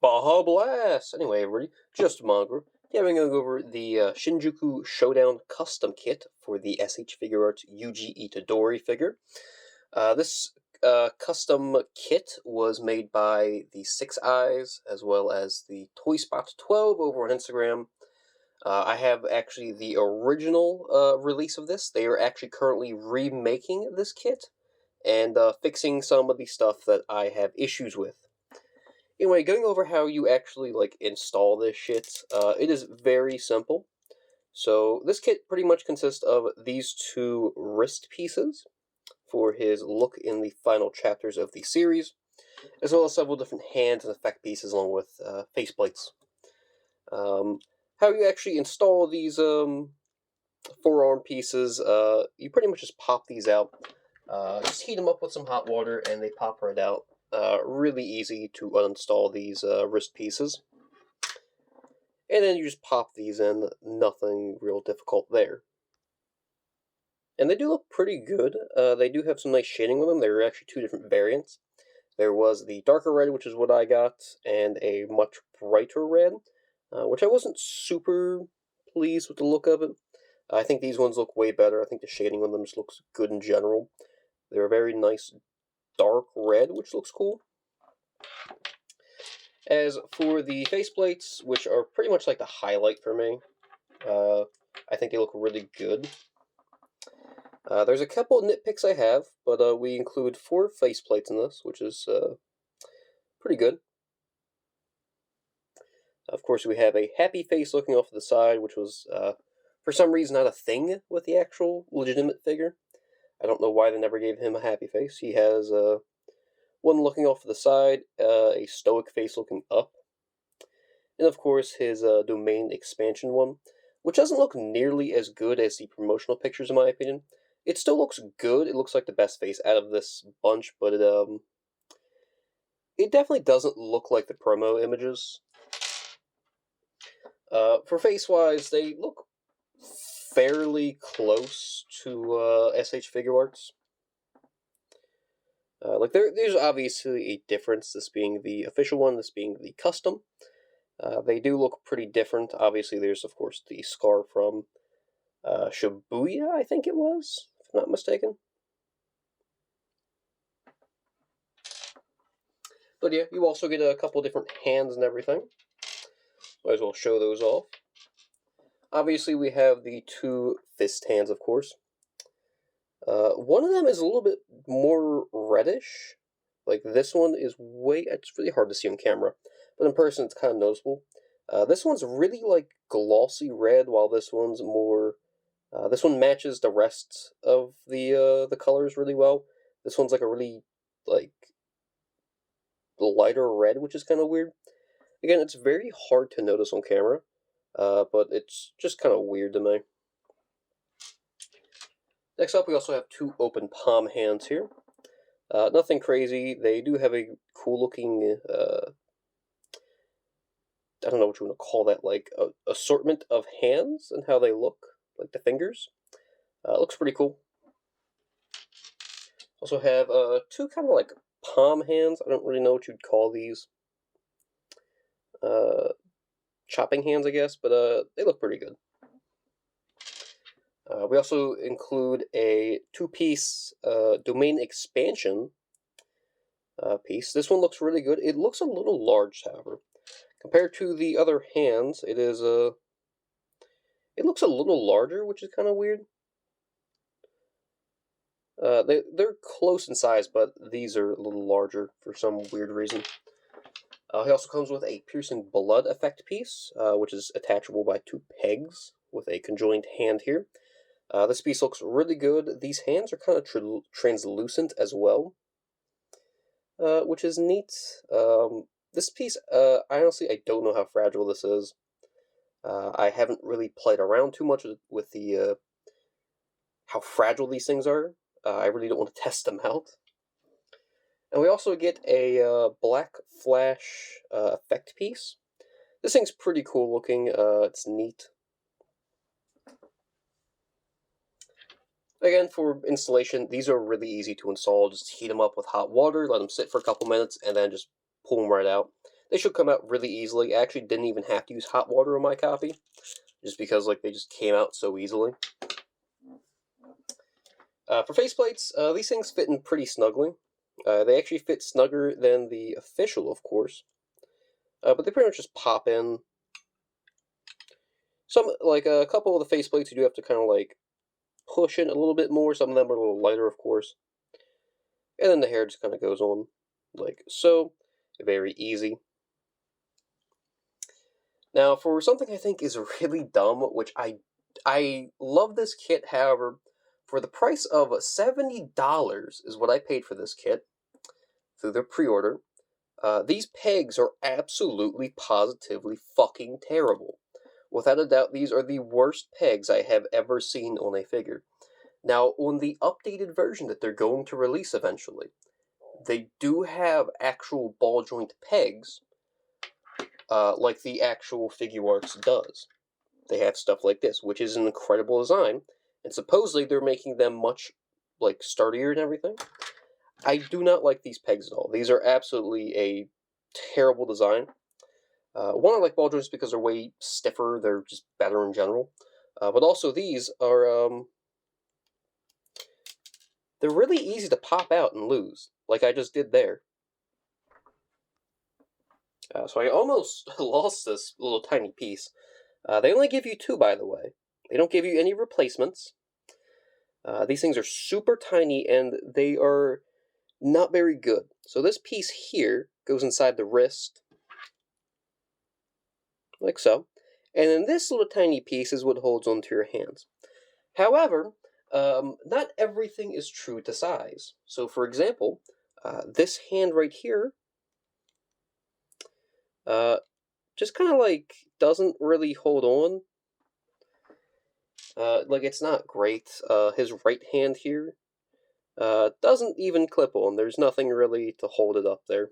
Baja Blast! Anyway, everybody, just Mongrel. Yeah, we're going to go over the Shinjuku Showdown custom kit for the SH Figuarts Yuji Itadori figure. This custom kit was made by the Six Eyes, as well as the Toy Spot 12 over on Instagram. I have actually the original release of this. They are actually currently remaking this kit and fixing some of the stuff that I have issues with. Anyway, going over how you actually, install this shit, it is very simple. So, this kit pretty much consists of these two wrist pieces for his look in the final chapters of the series, as well as several different hands and effect pieces along with faceplates. How you actually install these forearm pieces, you pretty much just pop these out. Just heat them up with some hot water and they pop right out. Really easy to uninstall these wrist pieces. And then you just pop these in, nothing real difficult there. And they do look pretty good. They do have some nice shading with them. There are actually two different variants. There was the darker red, which is what I got, and a much brighter red, which I wasn't super pleased with the look of it. I think these ones look way better. I think the shading on them just looks good in general. They're a very nice dark red, which looks cool. As for the faceplates, which are pretty much like the highlight for me, I think they look really good. There's a couple of nitpicks I have, but we include 4 faceplates in this, which is pretty good. Of course, we have a happy face looking off to the side, which was, for some reason, not a thing with the actual legitimate figure. I don't know why they never gave him a happy face. He has one looking off to the side, a stoic face looking up, and of course his domain expansion one, which doesn't look nearly as good as the promotional pictures in my opinion. It still looks good. It looks like the best face out of this bunch, but it definitely doesn't look like the promo images. For face-wise, they look fairly close to SH Figuarts. There's obviously a difference, this being the official one, this being the custom. They do look pretty different. Obviously, there's, of course, the scar from Shibuya, I think it was, if I'm not mistaken. But yeah, you also get a couple different hands and everything. Might as well show those off. Obviously, we have the 2 fist hands, of course. One of them is a little bit more reddish. Like, this one is it's really hard to see on camera, but in person it's kind of noticeable. This one's really, glossy red, while this one's more... this one matches the rest of the colors really well. This one's, a really, lighter red, which is kind of weird. Again, it's very hard to notice on camera, but it's just kind of weird to me. Next up, we also have 2 open palm hands here. Nothing crazy. They do have a cool-looking, I don't know what you want to call that, assortment of hands and how they look, like the fingers. Looks pretty cool. Also have 2 kind of palm hands. I don't really know what you'd call these. Chopping hands, I guess, but they look pretty good. We also include a 2-piece domain expansion piece. This one looks really good. It looks a little large, however. Compared to the other hands, it looks a little larger, which is kind of weird. They're close in size, but these are a little larger for some weird reason. He also comes with a piercing blood effect piece, which is attachable by 2 pegs with a conjoined hand here. This piece looks really good. These hands are kind of translucent as well, which is neat. This piece, honestly, I don't know how fragile this is. I haven't really played around too much with the how fragile these things are. I really don't want to test them out. And we also get a black flash effect piece. This thing's pretty cool looking. It's neat. Again, for installation, these are really easy to install. Just heat them up with hot water, let them sit for a couple minutes, and then just pull them right out. They should come out really easily. I actually didn't even have to use hot water on my copy, just because like they just came out so easily. For faceplates, these things fit in pretty snugly. They actually fit snugger than the official, of course. But they pretty much just pop in. Some, like a couple of the faceplates, you do have to kind of like push in a little bit more. Some of them are a little lighter, of course. And then the hair just kind of goes on like so. Very easy. Now, for something I think is really dumb, which I love this kit, however, for the price of $70 is what I paid for this kit through their pre-order. These pegs are absolutely, positively fucking terrible. Without a doubt, these are the worst pegs I have ever seen on a figure. Now, on the updated version that they're going to release eventually, they do have actual ball joint pegs, like the actual Figuarts does. They have stuff like this, which is an incredible design, and supposedly they're making them much, like, sturdier and everything. I do not like these pegs at all. These are absolutely a terrible design. One, I like ball joints because they're way stiffer, they're just better in general. But also these are, they're really easy to pop out and lose, like I just did there. So I almost lost this little tiny piece. They only give you two, by the way. They don't give you any replacements. These things are super tiny, and they are not very good. So this piece here goes inside the wrist, like so. And then this little tiny piece is what holds onto your hands. However, not everything is true to size. So for example, this hand right here, just kind of like doesn't really hold on. Like it's not great. His right hand here doesn't even clip on. There's nothing really to hold it up there.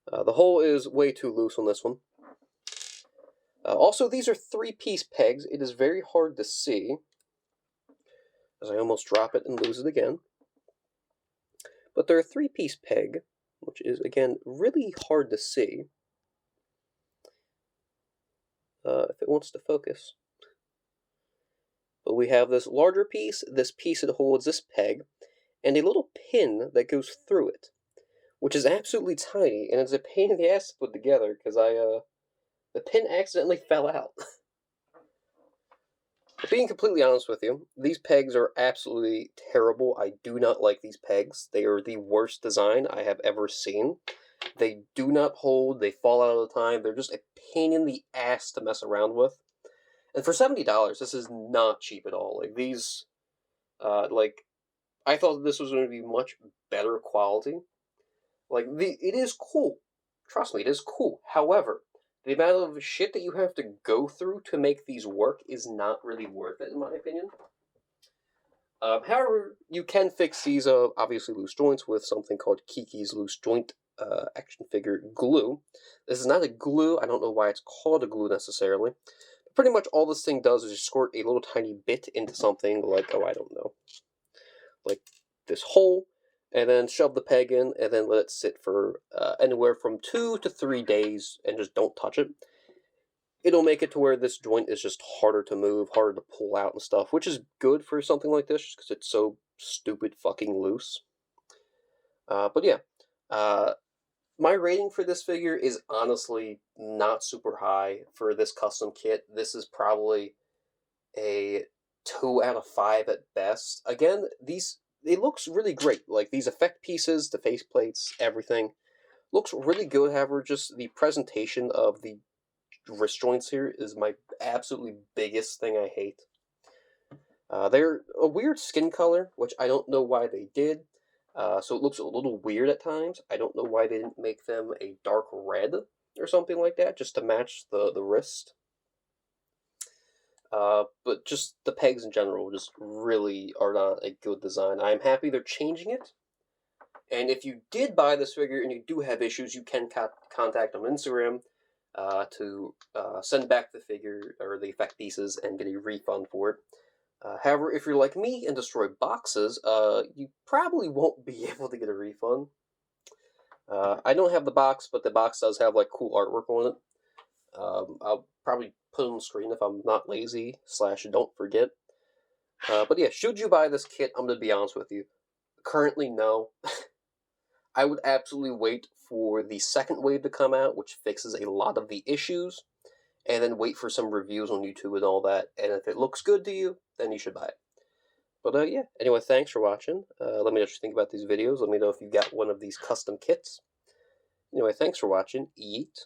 The hole is way too loose on this one. Also, these are 3-piece pegs. It is very hard to see, as I almost drop it and lose it again. But they're a 3-piece peg, which is, again, really hard to see. If it wants to focus. But we have this larger piece, this piece that holds this peg, and a little pin that goes through it, which is absolutely tiny, and it's a pain in the ass to put together, because the pin accidentally fell out. But being completely honest with you, these pegs are absolutely terrible. I do not like these pegs. They are the worst design I have ever seen. They do not hold, they fall out all the time, they're just a pain in the ass to mess around with. And for $70, this is not cheap at all. Like, these, I thought this was going to be much better quality. Like, it is cool. Trust me, it is cool. However, the amount of shit that you have to go through to make these work is not really worth it, in my opinion. However, you can fix these, obviously, loose joints with something called Kiki's Loose Joint action figure glue. This is not a glue. I don't know why it's called a glue necessarily. But pretty much all this thing does is just squirt a little tiny bit into something like, oh, I don't know, like this hole, and then shove the peg in, and then let it sit for anywhere from 2 to 3 days, and just don't touch it. It'll make it to where this joint is just harder to move, harder to pull out and stuff, which is good for something like this, because it's so stupid fucking loose. But yeah, my rating for this figure is honestly not super high for this custom kit. This is probably a 2 out of 5 at best. Again, it looks really great. Like, these effect pieces, the faceplates, everything looks really good. However, just the presentation of the wrist joints here is my absolutely biggest thing I hate. They're a weird skin color, which I don't know why they did. So it looks a little weird at times. I don't know why they didn't make them a dark red or something like that, just to match the wrist. But just the pegs in general just really are not a good design. I'm happy they're changing it. And if you did buy this figure and you do have issues, you can contact them on Instagram to send back the figure or the effect pieces and get a refund for it. However, if you're like me and destroy boxes, you probably won't be able to get a refund. I don't have the box, but the box does have like cool artwork on it. I'll probably put it on the screen if I'm not lazy slash don't forget. But yeah, should you buy this kit? I'm gonna be honest with you. Currently, no. I would absolutely wait for the second wave to come out, which fixes a lot of the issues, and then wait for some reviews on YouTube and all that. And if it looks good to you, then you should buy it. But yeah, anyway, thanks for watching. Let me know what you think about these videos. Let me know if you got one of these custom kits. Anyway, thanks for watching. Eat.